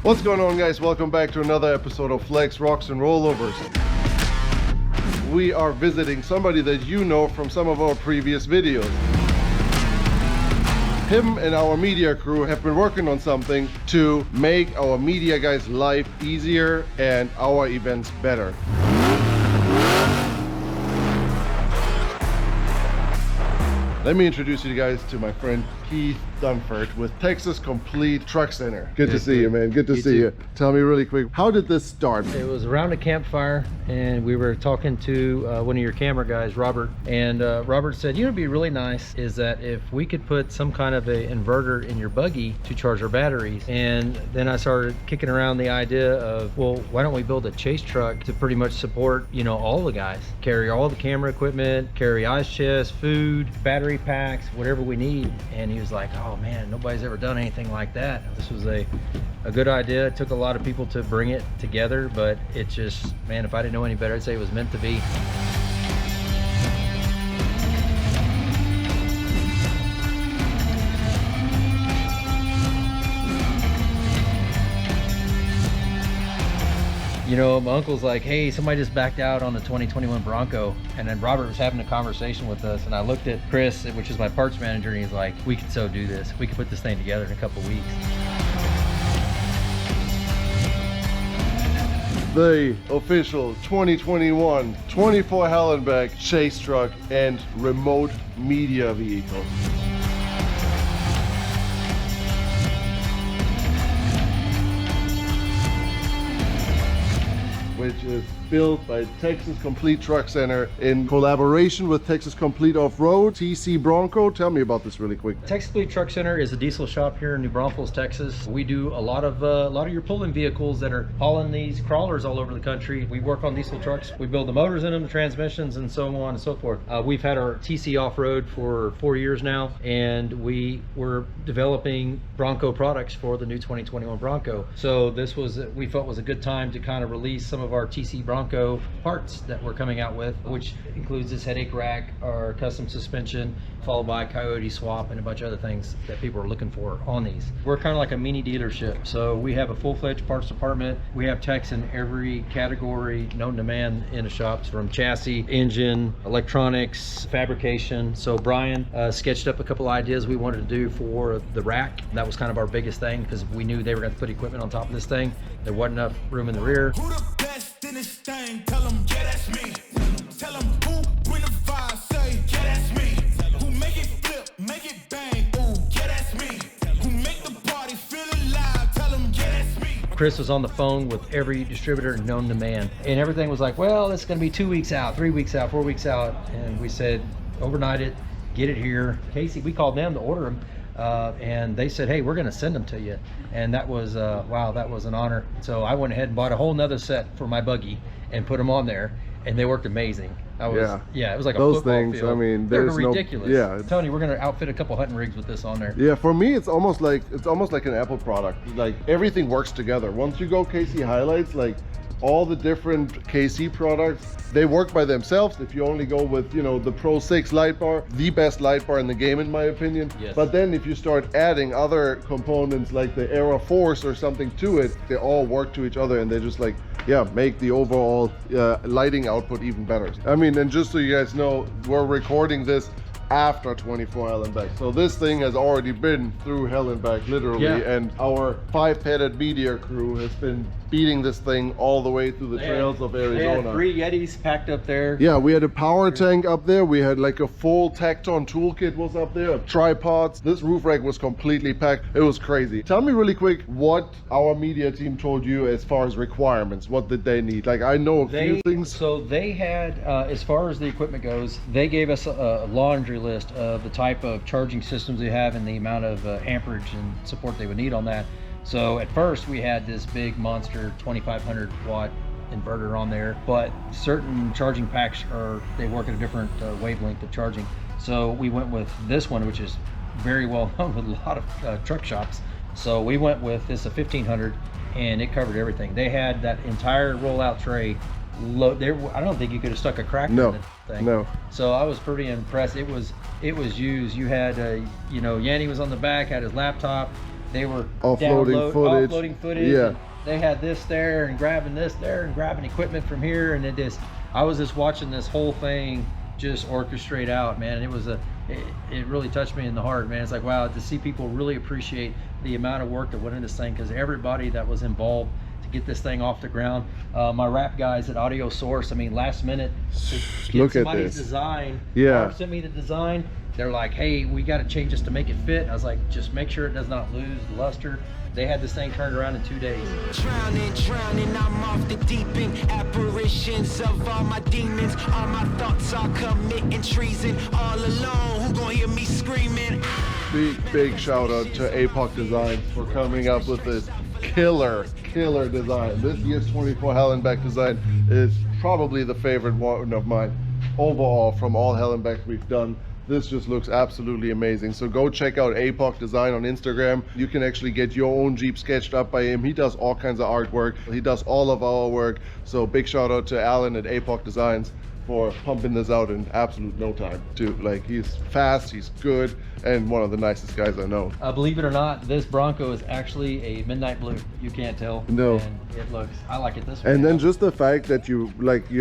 What's going on, guys? Welcome back to another episode of Flex, Rocks and Rollovers. We are visiting somebody that you know from some of our previous videos. Him and our media crew have been working on something to make our media guys' life easier and our events better. Let me introduce you guys to my friend Keith Dunford with Texas Complete Truck Center. Good to see you, man. Good to see you. Tell me really quick, how did this start? It was around a campfire, and we were talking to one of your camera guys, Robert, and Robert said, you know, it'd be really nice is that if we could put some kind of a inverter in your buggy to charge our batteries. And then I started kicking around the idea of, well, why don't we build a chase truck to pretty much support, you know, all the guys, carry all the camera equipment, carry ice chests, food, battery packs, whatever we need. And he was like, oh man, nobody's ever done anything like that. This was a good idea. It took a lot of people to bring it together, but it just, man, if I didn't know any better, I'd say it was meant to be. You know, my uncle's like, hey, somebody just backed out on the 2021 Bronco. And then Robert was having a conversation with us, and I looked at Chris, which is my parts manager, and he's like, we can so do this. We can put this thing together in a couple of weeks. The official 2021 24 Hallenbeck chase truck and remote media vehicle. Which is built by Texas Complete Truck Center in collaboration with Texas Complete Off-Road, TC Bronco. Tell me about this really quick. Texas Complete Truck Center is a diesel shop here in New Braunfels, Texas. We do a lot of your pulling vehicles that are hauling these crawlers all over the country. We work on diesel trucks. We build the motors in them, the transmissions, and so on and so forth. We've had our TC Off-Road for 4 years now, and we were developing Bronco products for the new 2021 Bronco. So this was, we felt was a good time to kind of release some of our TC Bronco parts that we're coming out with, which includes this headache rack, our custom suspension, followed by a coyote swap and a bunch of other things that people are looking for on these. We're kind of like a mini dealership. So we have a full-fledged parts department. We have techs in every category known to man in the shops, from chassis, engine, electronics, fabrication. So Brian sketched up a couple ideas we wanted to do for the rack. That was kind of our biggest thing, because we knew they were going to put equipment on top of this thing. There wasn't enough room in the rear. In this thing, tell them, yeah, that's me. Tell them who bring the fire, say, yeah, that's me. Who make it flip, make it bang, ooh, yeah, that's me. Who make the party feel alive, tell them, yeah, that's me. Chris was on the phone with every distributor known to man, and everything was like, well, it's going to be 2 weeks out, 3 weeks out, 4 weeks out. And we said, overnight it, get it here. Casey, we called them to order them. And they said, hey, we're going to send them to you. And that was, wow, that was an honor. So I went ahead and bought a whole nother set for my buggy and put them on there, and they worked amazing. It was like a those football things field. I mean, they're there's ridiculous. I'm telling you, we're going to outfit a couple hunting rigs with this on there. Yeah, for me it's almost like an Apple product. Like, everything works together. Once you go KC Highlights, like all the different KC products, they work by themselves. If you only go with, you know, the Pro 6 light bar, the best light bar in the game in my opinion. Yes. But then if you start adding other components like the Aero Force or something to it, they all work to each other, and they just, like, yeah, make the overall lighting output even better. I mean, and just so you guys know, we're recording this after 24 Hallenbeck. So this thing has already been through Hallenbeck, literally, and our 5-headed media crew has been beating this thing all the way through the trails of Arizona. They had 3 Yetis packed up there. Yeah, we had a power tank up there. We had like a full Tacton toolkit was up there, tripods. This roof rack was completely packed. It was crazy. Tell me really quick what our media team told you as far as requirements. What did they need? Like, I know a few things. So they had, as far as the equipment goes, they gave us a laundry list of the type of charging systems they have and the amount of amperage and support they would need on that. So at first we had this big monster 2500 watt inverter on there, but certain charging packs they work at a different wavelength of charging. So we went with this one, which is very well known with a lot of truck shops. So we went with this, a 1500, and it covered everything. They had that entire rollout tray there. I don't think you could have stuck a crack in the thing. No. So I was pretty impressed. It was used. You had you know, Yanni was on the back, had his laptop. they were offloading footage. Yeah. And they had this there and grabbing this there and grabbing equipment from here, and I was just watching this whole thing just orchestrate out, man. It was it really touched me in the heart, man. It's like, wow, to see people really appreciate the amount of work that went into this thing, because everybody that was involved to get this thing off the ground. My rap guys at Audio Source, I mean, last minute to get somebody's design. Yeah. Sent me the design. They're like, hey, we got to change this to make it fit. I was like, just make sure it does not lose luster. They had this thing turned around in 2 days. Drowning, I'm off the deep end. Apparitions of all my demons. All my thoughts are committing treason. All alone, who gonna hear me screaming? Big shout out to APOC Designs for coming up with this killer design. This year's 24 Hallenbeck design is probably the favorite one of mine overall from all Hallenbecks we've done. This just looks absolutely amazing. So go check out APOC Design on Instagram. You can actually get your own Jeep sketched up by him. He does all kinds of artwork. He does all of our work. So big shout out to Alan at APOC Designs for pumping this out in absolute no time too. Like, he's fast, he's good, and one of the nicest guys I know. Believe it or not, this Bronco is actually a midnight blue. You can't tell. No. And it looks, I like it this way. And then just the fact that you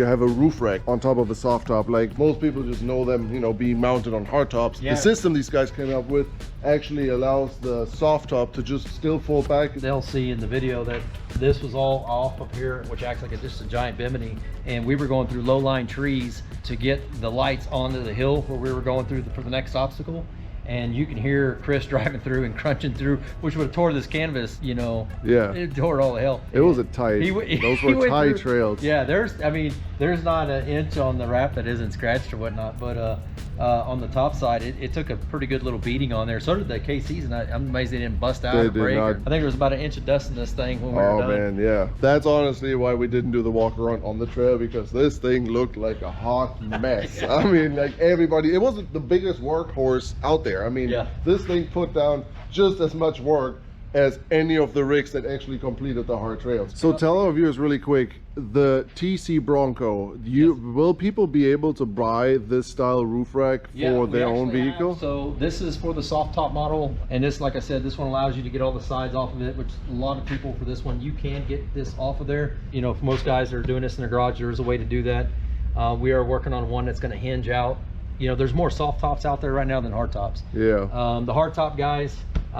have a roof rack on top of a soft top. Like, most people just know them, you know, being mounted on hard tops. Yeah. The system these guys came up with actually allows the soft top to just still fold back. They'll see in the video that this was all off up here, which acts like just a giant bimini, and we were going through low-lying trees to get the lights onto the hill where we were going through for the next obstacle. And you can hear Chris driving through and crunching through, which would have tore this canvas, you know. Yeah. It tore all the hell. It was a tight, those were tight trails. Yeah, there's not an inch on the wrap that isn't scratched or whatnot, but on the top side, it took a pretty good little beating on there. So did the KCs, and I'm amazed they didn't bust out or break. I think there was about an inch of dust in this thing when we were done. Oh man, yeah. That's honestly why we didn't do the walk around on the trail, because this thing looked like a hot mess. I mean, like, everybody, it wasn't the biggest workhorse out there. I mean, this thing put down just as much work as any of the rigs that actually completed the hard trails. So tell our viewers really quick, the TC Bronco, will people be able to buy this style roof rack for their own vehicle? So this is for the soft top model, and this, like I said, this one allows you to get all the sides off of it, which a lot of people, for this one, you can get this off of there. You know, for most guys that are doing this in their garage, there's a way to do that. We are working on one that's going to hinge out. You know, there's more soft tops out there right now than hard tops. Yeah. The hard top guys,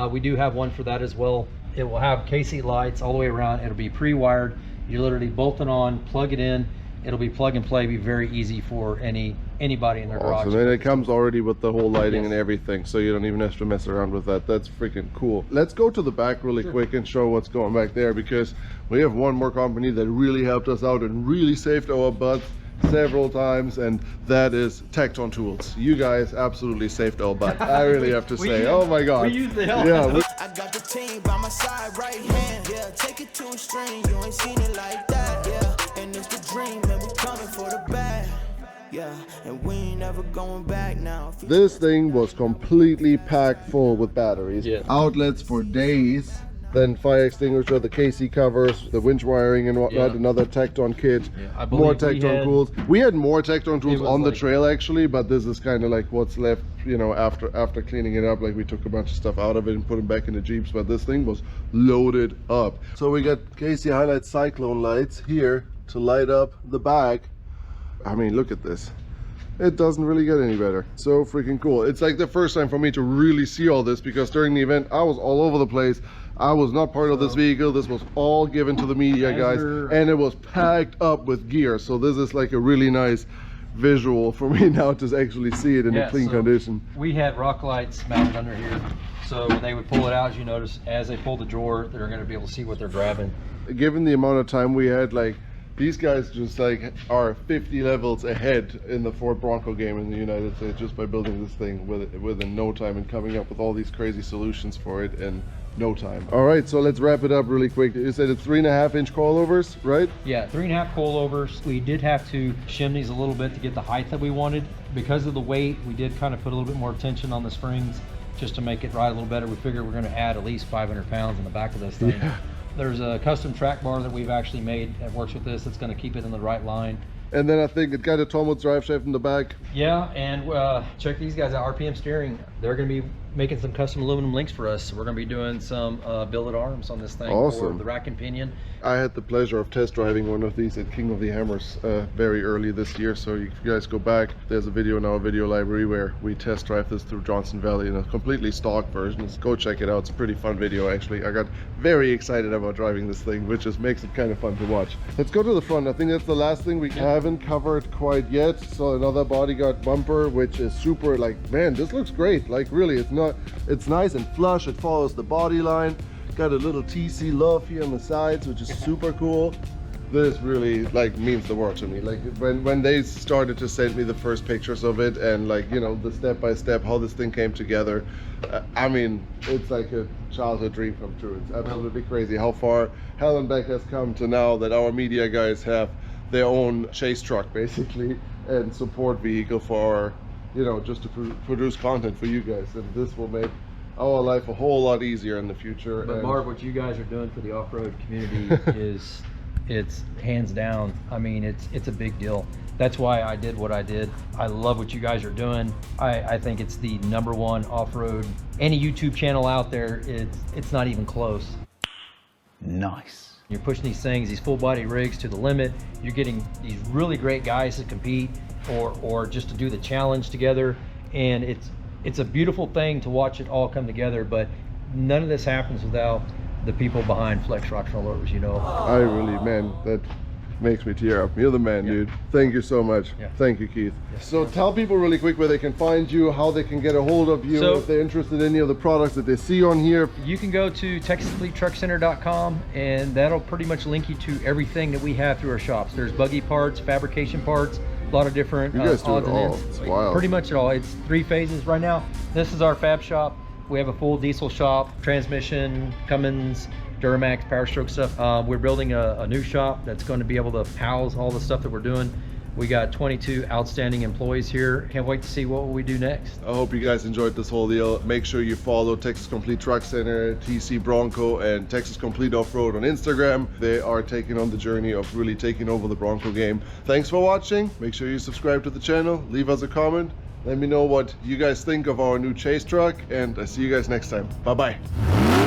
we do have one for that as well. It will have KC lights all the way around. It'll be pre-wired. You literally bolt it on, plug it in. It'll be plug and play. Be very easy for anybody in their garage. Awesome. And it comes already with the whole lighting and everything, so you don't even have to mess around with that. That's freaking cool. Let's go to the back really quick and show what's going back there, because we have one more company that really helped us out and really saved our butts several times, and that is Tecton Tools. You guys absolutely saved our butt. I really have to say, oh my god. We use the help. Yeah, I got the team by my side, right hand. Yeah, take it to a string. You ain't seen it like that. Yeah, and it's the dream, and we coming for the bag. Yeah, and we ain't never going back now. this thing was completely packed full with batteries. Yeah. Outlets for days. Then fire extinguisher, the KC covers, the winch wiring and whatnot, another Tecton kit, more Tecton tools. We had more Tecton tools on the trail actually, but this is kind of like what's left, you know, after cleaning it up. Like, we took a bunch of stuff out of it and put them back in the Jeeps, but this thing was loaded up. So we got KC Highlight Cyclone lights here to light up the back. I mean, look at this. It doesn't really get any better. So freaking cool. It's like the first time for me to really see all this, because during the event I was all over the place. I was not part of this vehicle. This was all given to the media guys, and it was packed up with gear. So this is like a really nice visual for me now to actually see it in a clean condition. We had rock lights mounted under here, so when they would pull it out, as you notice, as they pull the drawer, they're going to be able to see what they're grabbing. Given the amount of time we had, like, these guys just like are 50 levels ahead in the Ford Bronco game in the United States just by building this thing within no time and coming up with all these crazy solutions for it in no time. All right, so let's wrap it up really quick. You said it's 3.5-inch coilovers, right? Yeah, 3.5 coilovers. We did have to shim these a little bit to get the height that we wanted. Because of the weight, we did kind of put a little bit more tension on the springs just to make it ride a little better. We figured we're going to add at least 500 pounds in the back of this thing. Yeah. There's a custom track bar that we've actually made that works with this. It's going to keep it in the right line. And then I think it got a Tomwood drive shaft in the back. Yeah, and check these guys out, RPM steering. They're going to be making some custom aluminum links for us. We're going to be doing some billet arms on this thing. Awesome. For the rack and pinion. I had the pleasure of test driving one of these at King of the Hammers very early this year. So if you guys go back, there's a video in our video library where we test drive this through Johnson Valley in a completely stock version. Just go check it out. It's a pretty fun video, actually. I got very excited about driving this thing, which just makes it kind of fun to watch. Let's go to the front. I think that's the last thing we haven't covered quite yet. So another bodyguard bumper, which is super, like, man, this looks great. Like, really, it's nice and flush. It follows the body line. Got a little TC love here on the sides, which is super cool. This really, like, means the world to me. Like, when they started to send me the first pictures of it, and, like, you know, the step-by-step how this thing came together, I mean, it's like a childhood dream come true. It's absolutely crazy how far Hallenbeck has come to now that our media guys have their own chase truck, basically, and support vehicle for, you know, just to produce content for you guys. And this will make our life a whole lot easier in the future. But Marv, what you guys are doing for the off-road community is, it's hands down. I mean, it's a big deal. That's why I did what I did. I love what you guys are doing. I think it's the #1 off-road. Any YouTube channel out there, it's not even close. Nice. You're pushing these things, these full body rigs to the limit. You're getting these really great guys to compete or just to do the challenge together. And it's a beautiful thing to watch it all come together, but none of this happens without the people behind Flex Rocks Rollovers, you know. I really, man, that makes me tear up. You're the man, dude. Thank you so much. Thank you, Keith. So tell people really quick where they can find you, how they can get a hold of you, if they're interested in any of the products that they see on here. You can go to TexasFleetTruckCenter.com, and that'll pretty much link you to everything that we have through our shops. There's buggy parts, fabrication parts, a lot of different you guys do it odds and all. ends. It's wild. Pretty much it all. It's 3 phases right now. This is our fab shop. We have a full diesel shop, transmission, Cummins, Duramax, Power Stroke stuff. We're building a new shop that's going to be able to house all the stuff that we're doing. We got 22 outstanding employees here. Can't wait to see what we do next. I hope you guys enjoyed this whole deal. Make sure you follow Texas Complete Truck Center, TC Bronco, and Texas Complete Off-Road on Instagram. They are taking on the journey of really taking over the Bronco game. Thanks for watching. Make sure you subscribe to the channel. Leave us a comment. Let me know what you guys think of our new chase truck, and I see you guys next time. Bye-bye.